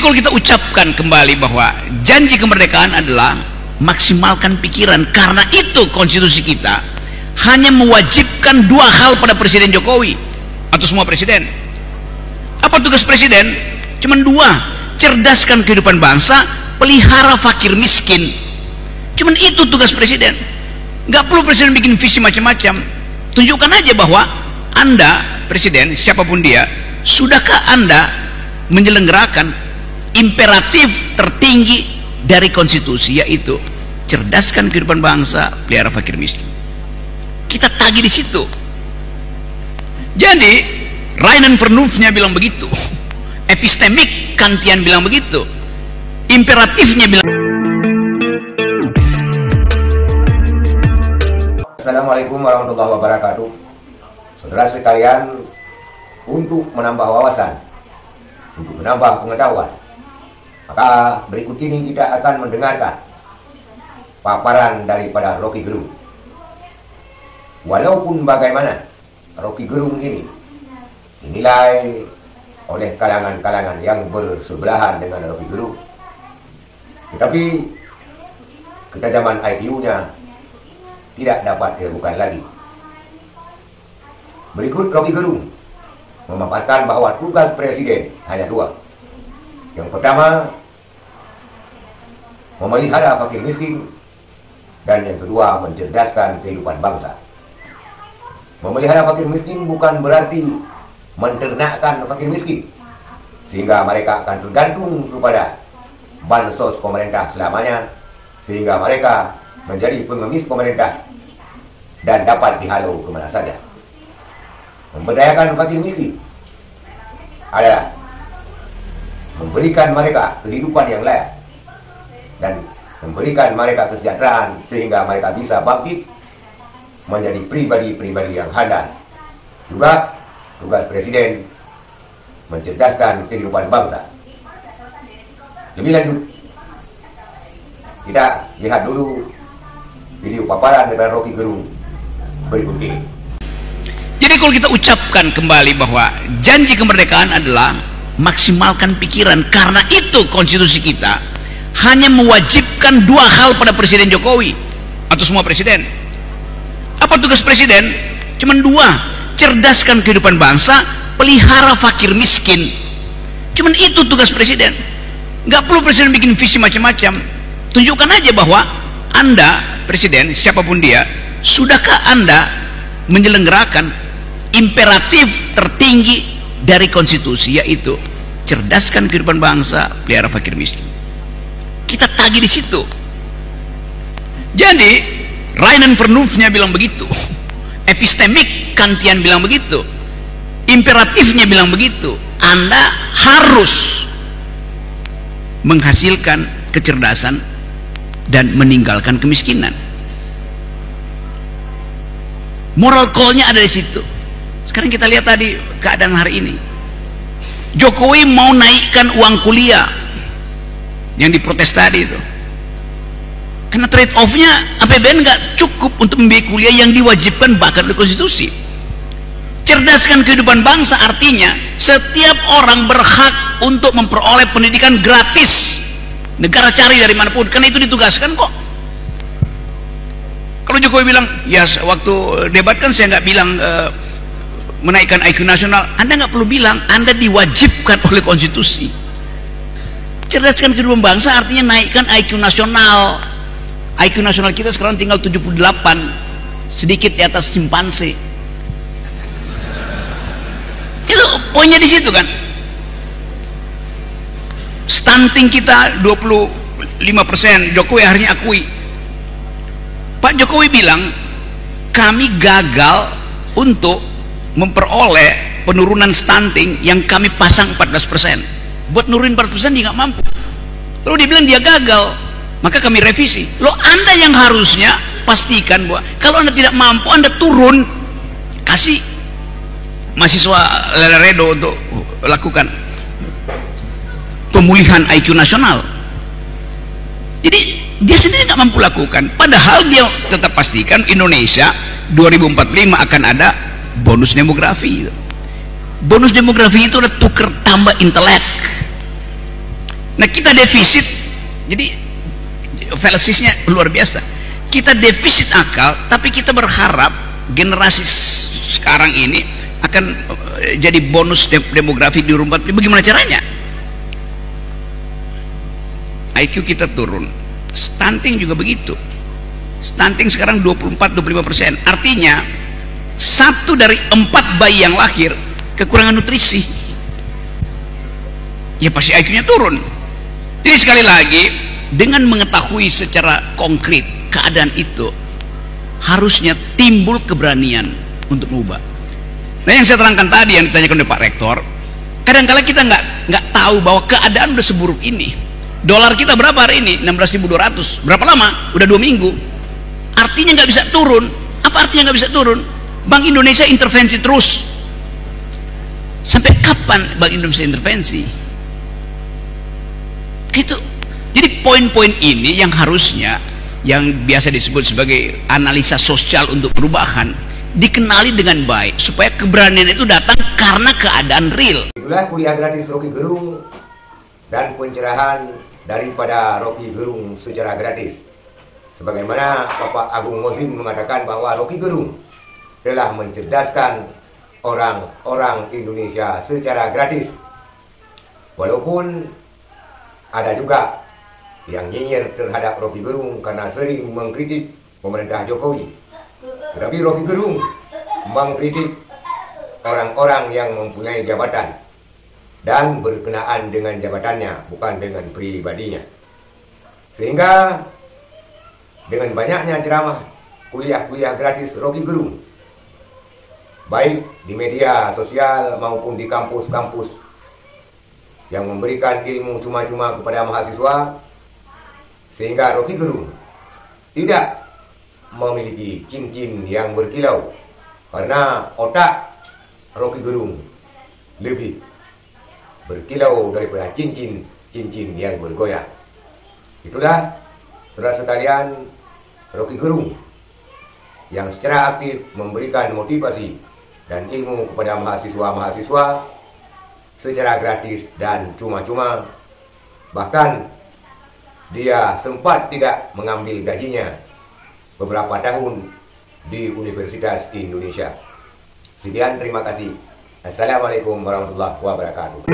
kalau kita ucapkan kembali bahwa janji kemerdekaan adalah maksimalkan pikiran, karena itu konstitusi kita hanya mewajibkan dua hal pada Presiden Jokowi atau semua presiden. Apa tugas presiden? Cuman dua: cerdaskan kehidupan bangsa, pelihara fakir miskin. Cuman itu tugas presiden. Nggak perlu presiden bikin visi macam-macam. Tunjukkan aja bahwa Anda, presiden, siapapun dia, sudahkah Anda menyelenggarakan imperatif tertinggi dari konstitusi, yaitu cerdaskan kehidupan bangsa, pelihara fakir miskin. Kita tagih di situ. Jadi Reinen Vernunftnya bilang begitu, epistemik Kantian bilang begitu, imperatifnya bilang. Assalamualaikum warahmatullahi wabarakatuh. Saudara sekalian, untuk menambah wawasan, untuk menambah pengetahuan, maka berikut ini kita akan mendengarkan paparan daripada Rocky Gerung. Walaupun bagaimana, Rocky Gerung ini dinilai oleh kalangan-kalangan yang bersebelahan dengan Rocky Gerung, tetapi ketajaman IQ-nya tidak dapat diragukan lagi. Berikut Rocky Gerung memaparkan bahwa tugas presiden hanya dua. Yang pertama, memelihara fakir miskin, dan yang kedua, mencerdaskan kehidupan bangsa. Memelihara fakir miskin bukan berarti menternakkan fakir miskin sehingga mereka akan tergantung kepada bansos pemerintah selamanya, sehingga mereka menjadi pengemis pemerintah dan dapat dihalau kemana saja. Memberdayakan fakir miskin adalah memberikan mereka kehidupan yang layak dan memberikan mereka kesejahteraan sehingga mereka bisa bangkit menjadi pribadi-pribadi yang handal. Juga tugas presiden mencerdaskan kehidupan bangsa. Lebih lanjut, kita lihat dulu video paparan dari Rocky Gerung berikut ini. Jadi kalau kita ucapkan kembali bahwa janji kemerdekaan adalah maksimalkan pikiran, karena itu konstitusi kita hanya mewajibkan dua hal pada Presiden Jokowi atau semua presiden. Apa tugas presiden? Cuman dua: cerdaskan kehidupan bangsa, pelihara fakir miskin. Cuman itu tugas presiden. Nggak perlu presiden bikin visi macam-macam. Tunjukkan aja bahwa Anda, presiden, siapapun dia, sudahkah Anda menyelenggarakan imperatif tertinggi dari konstitusi, yaitu cerdaskan kehidupan bangsa, pelihara fakir miskin. Kita tagih di situ. Jadi Reinen Vernunftnya bilang begitu, epistemik Kantian bilang begitu, imperatifnya bilang begitu. Anda harus menghasilkan kecerdasan dan meninggalkan kemiskinan. Moral call-nya ada di situ. Sekarang kita lihat tadi keadaan hari ini. Jokowi mau naikkan uang kuliah yang diprotes tadi itu, karena trade off-nya APBN nggak cukup untuk membiayai kuliah yang diwajibkan bahkan oleh konstitusi. Cerdaskan kehidupan bangsa artinya setiap orang berhak untuk memperoleh pendidikan gratis. Negara cari dari manapun, karena itu ditugaskan kok. Kalau Jokowi bilang, ya waktu debat kan saya nggak bilang menaikkan IQ nasional. Anda nggak perlu bilang, Anda diwajibkan oleh konstitusi. Cerdaskan kehidupan bangsa artinya naikkan IQ nasional. IQ nasional kita sekarang tinggal 78, sedikit di atas simpanse. Itu poinnya di situ kan. Stunting kita 25%, Jokowi akhirnya akui. Pak Jokowi bilang, kami gagal untuk memperoleh penurunan stunting yang kami pasang 14%. Buat nurunin 4% dia nggak mampu. Lalu dia bilang dia gagal, maka kami revisi. Loh, Anda yang harusnya pastikan bahwa kalau Anda tidak mampu, Anda turun, kasih mahasiswa Leleredo untuk lakukan pemulihan IQ nasional. Jadi dia sendiri nggak mampu lakukan, padahal dia tetap pastikan Indonesia 2045 akan ada bonus demografi. Bonus demografi itu adalah tuker tambah intelek. Nah, kita defisit, jadi fallaciesnya luar biasa. Kita defisit akal, tapi kita berharap generasi sekarang ini akan jadi bonus demografi di rumah. Bagaimana caranya? IQ kita turun, stunting juga begitu. Stunting sekarang 24-25%. Artinya 1 dari 4 bayi yang lahir kekurangan nutrisi. Ya pasti IQ-nya turun. Jadi sekali lagi, dengan mengetahui secara konkret keadaan itu, harusnya timbul keberanian untuk mengubah. Nah, yang saya terangkan tadi yang ditanyakan oleh Pak Rektor, kadang-kala kita nggak tahu bahwa keadaan udah seburuk ini. Dolar kita berapa hari ini? 16.200. Berapa lama? Udah 2 minggu. Artinya nggak bisa turun. Apa artinya nggak bisa turun? Bank Indonesia intervensi terus. Sampai kapan Bank Indonesia intervensi? Itu. Jadi poin-poin ini yang harusnya, yang biasa disebut sebagai analisa sosial untuk perubahan, dikenali dengan baik supaya keberanian itu datang karena keadaan real. Itulah kuliah gratis Rocky Gerung dan pencerahan daripada Rocky Gerung secara gratis. Sebagaimana Bapak Agung Muslim mengatakan bahwa Rocky Gerung telah mencerdaskan orang-orang Indonesia secara gratis. Walaupun ada juga yang nyinyir terhadap Rocky Gerung karena sering mengkritik pemerintah Jokowi. Tetapi Rocky Gerung mengkritik orang-orang yang mempunyai jabatan dan berkenaan dengan jabatannya, bukan dengan pribadinya. Sehingga dengan banyaknya ceramah kuliah-kuliah gratis Rocky Gerung, baik di media sosial maupun di kampus-kampus yang memberikan ilmu cuma-cuma kepada mahasiswa, sehingga Rocky Gerung tidak memiliki cincin yang berkilau, karena otak Rocky Gerung lebih berkilau daripada cincin yang bergoyang. Itulah saudara sekalian, Rocky Gerung yang secara aktif memberikan motivasi dan ilmu kepada mahasiswa-mahasiswa secara gratis dan cuma-cuma. Bahkan dia sempat tidak mengambil gajinya beberapa tahun di Universitas Indonesia. Sekian, terima kasih. Assalamualaikum warahmatullahi wabarakatuh.